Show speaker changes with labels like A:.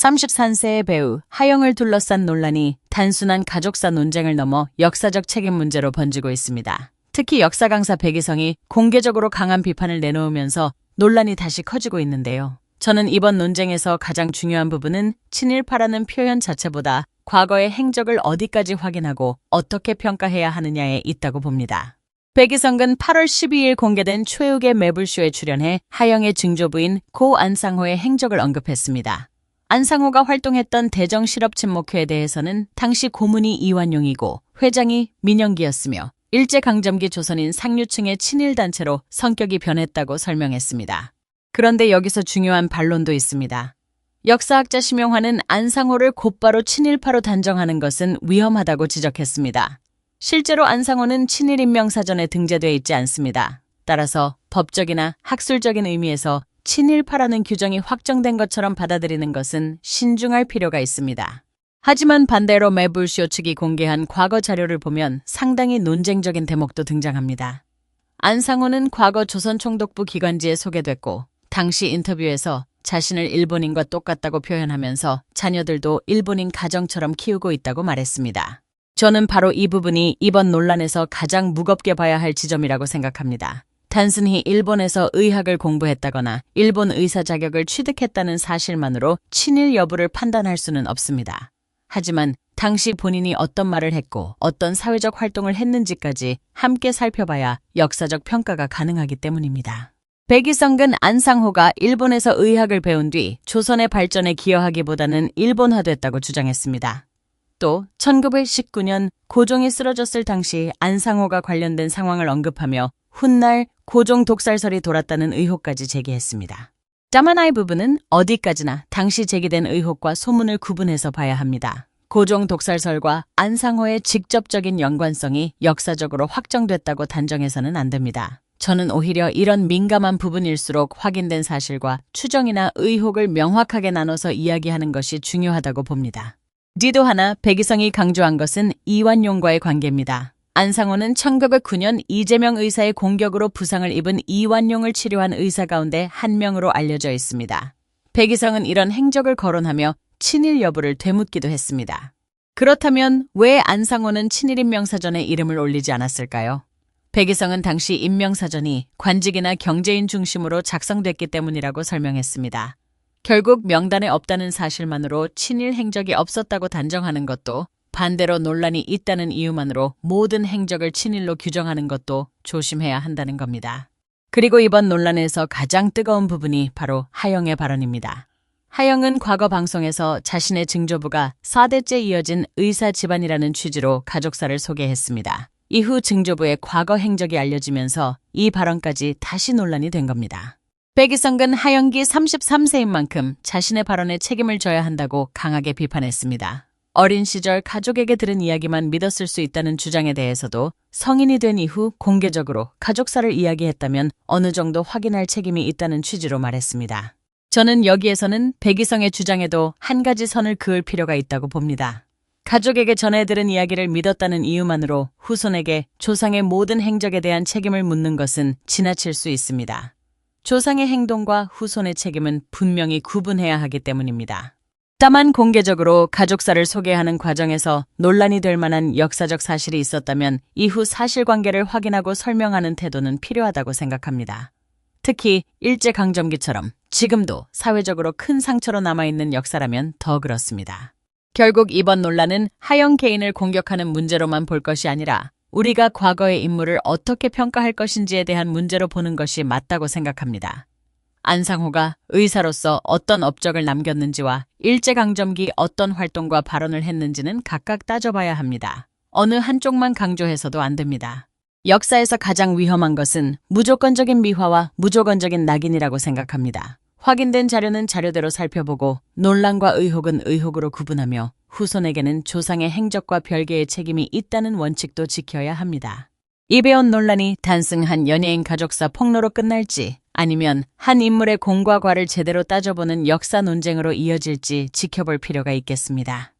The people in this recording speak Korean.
A: 33세의 배우 하영을 둘러싼 논란이 단순한 가족사 논쟁을 넘어 역사적 책임 문제로 번지고 있습니다. 특히 역사 강사 백이성이 공개적으로 강한 비판을 내놓으면서 논란이 다시 커지고 있는데요. 저는 이번 논쟁에서 가장 중요한 부분은 친일파라는 표현 자체보다 과거의 행적을 어디까지 확인하고 어떻게 평가해야 하느냐에 있다고 봅니다. 백이성은 8월 12일 공개된 최욱의 매불쇼에 출연해 하영의 증조부인 고 안상호의 행적을 언급했습니다. 안상호가 활동했던 대정실업친목회에 대해서는 당시 고문이 이완용이고 회장이 민영기였으며 일제강점기 조선인 상류층의 친일단체로 성격이 변했다고 설명했습니다. 그런데 여기서 중요한 반론도 있습니다. 역사학자 심용화는 안상호를 곧바로 친일파로 단정하는 것은 위험하다고 지적했습니다. 실제로 안상호는 친일인명사전에 등재돼 있지 않습니다. 따라서 법적이나 학술적인 의미에서 친일파라는 규정이 확정된 것처럼 받아들이는 것은 신중할 필요가 있습니다. 하지만 반대로 매불쇼 측이 공개한 과거 자료를 보면 상당히 논쟁적인 대목도 등장합니다. 안상호는 과거 조선총독부 기관지에 소개됐고 당시 인터뷰에서 자신을 일본인과 똑같다고 표현하면서 자녀들도 일본인 가정처럼 키우고 있다고 말했습니다. 저는 바로 이 부분이 이번 논란에서 가장 무겁게 봐야 할 지점이라고 생각합니다. 단순히 일본에서 의학을 공부했다거나 일본 의사 자격을 취득했다는 사실만으로 친일 여부를 판단할 수는 없습니다. 하지만 당시 본인이 어떤 말을 했고 어떤 사회적 활동을 했는지까지 함께 살펴봐야 역사적 평가가 가능하기 때문입니다. 백이성은 안상호가 일본에서 의학을 배운 뒤 조선의 발전에 기여하기보다는 일본화됐다고 주장했습니다. 또 1919년 고종이 쓰러졌을 당시 안상호가 관련된 상황을 언급하며 훗날 고종 독살설이 돌았다는 의혹까지 제기했습니다. 다만 이 부분은 어디까지나 당시 제기된 의혹과 소문을 구분해서 봐야 합니다. 고종 독살설과 안상호의 직접적인 연관성이 역사적으로 확정됐다고 단정해서는 안 됩니다. 저는 오히려 이런 민감한 부분일수록 확인된 사실과 추정이나 의혹을 명확하게 나눠서 이야기하는 것이 중요하다고 봅니다. 뒤도 하나 백이성이 강조한 것은 이완용과의 관계입니다. 안상호는 1909년 이재명 의사의 공격으로 부상을 입은 이완용을 치료한 의사 가운데 한 명으로 알려져 있습니다. 백이성은 이런 행적을 거론하며 친일 여부를 되묻기도 했습니다. 그렇다면 왜 안상호는 친일인명사전에 이름을 올리지 않았을까요? 백이성은 당시 인명사전이 관직이나 경제인 중심으로 작성됐기 때문이라고 설명했습니다. 결국 명단에 없다는 사실만으로 친일 행적이 없었다고 단정하는 것도 반대로 논란이 있다는 이유만으로 모든 행적을 친일로 규정하는 것도 조심해야 한다는 겁니다. 그리고 이번 논란에서 가장 뜨거운 부분이 바로 하영의 발언입니다. 하영은 과거 방송에서 자신의 증조부가 4대째 이어진 의사 집안이라는 취지로 가족사를 소개했습니다. 이후 증조부의 과거 행적이 알려지면서 이 발언까지 다시 논란이 된 겁니다. 백이성은 하영기 33세인 만큼 자신의 발언에 책임을 져야 한다고 강하게 비판했습니다. 어린 시절 가족에게 들은 이야기만 믿었을 수 있다는 주장에 대해서도 성인이 된 이후 공개적으로 가족사를 이야기했다면 어느 정도 확인할 책임이 있다는 취지로 말했습니다. 저는 여기에서는 백이성의 주장에도 한 가지 선을 그을 필요가 있다고 봅니다. 가족에게 전해 들은 이야기를 믿었다는 이유만으로 후손에게 조상의 모든 행적에 대한 책임을 묻는 것은 지나칠 수 있습니다. 조상의 행동과 후손의 책임은 분명히 구분해야 하기 때문입니다. 다만 공개적으로 가족사를 소개하는 과정에서 논란이 될 만한 역사적 사실이 있었다면 이후 사실관계를 확인하고 설명하는 태도는 필요하다고 생각합니다. 특히 일제강점기처럼 지금도 사회적으로 큰 상처로 남아있는 역사라면 더 그렇습니다. 결국 이번 논란은 하영 개인을 공격하는 문제로만 볼 것이 아니라 우리가 과거의 인물을 어떻게 평가할 것인지에 대한 문제로 보는 것이 맞다고 생각합니다. 안상호가 의사로서 어떤 업적을 남겼는지와 일제강점기 어떤 활동과 발언을 했는지는 각각 따져봐야 합니다. 어느 한쪽만 강조해서도 안 됩니다. 역사에서 가장 위험한 것은 무조건적인 미화와 무조건적인 낙인이라고 생각합니다. 확인된 자료는 자료대로 살펴보고 논란과 의혹은 의혹으로 구분하며 후손에게는 조상의 행적과 별개의 책임이 있다는 원칙도 지켜야 합니다. 이배온 논란이 단순 한 연예인 가족사 폭로로 끝날지 아니면 한 인물의 공과 과를 제대로 따져보는 역사 논쟁으로 이어질지 지켜볼 필요가 있겠습니다.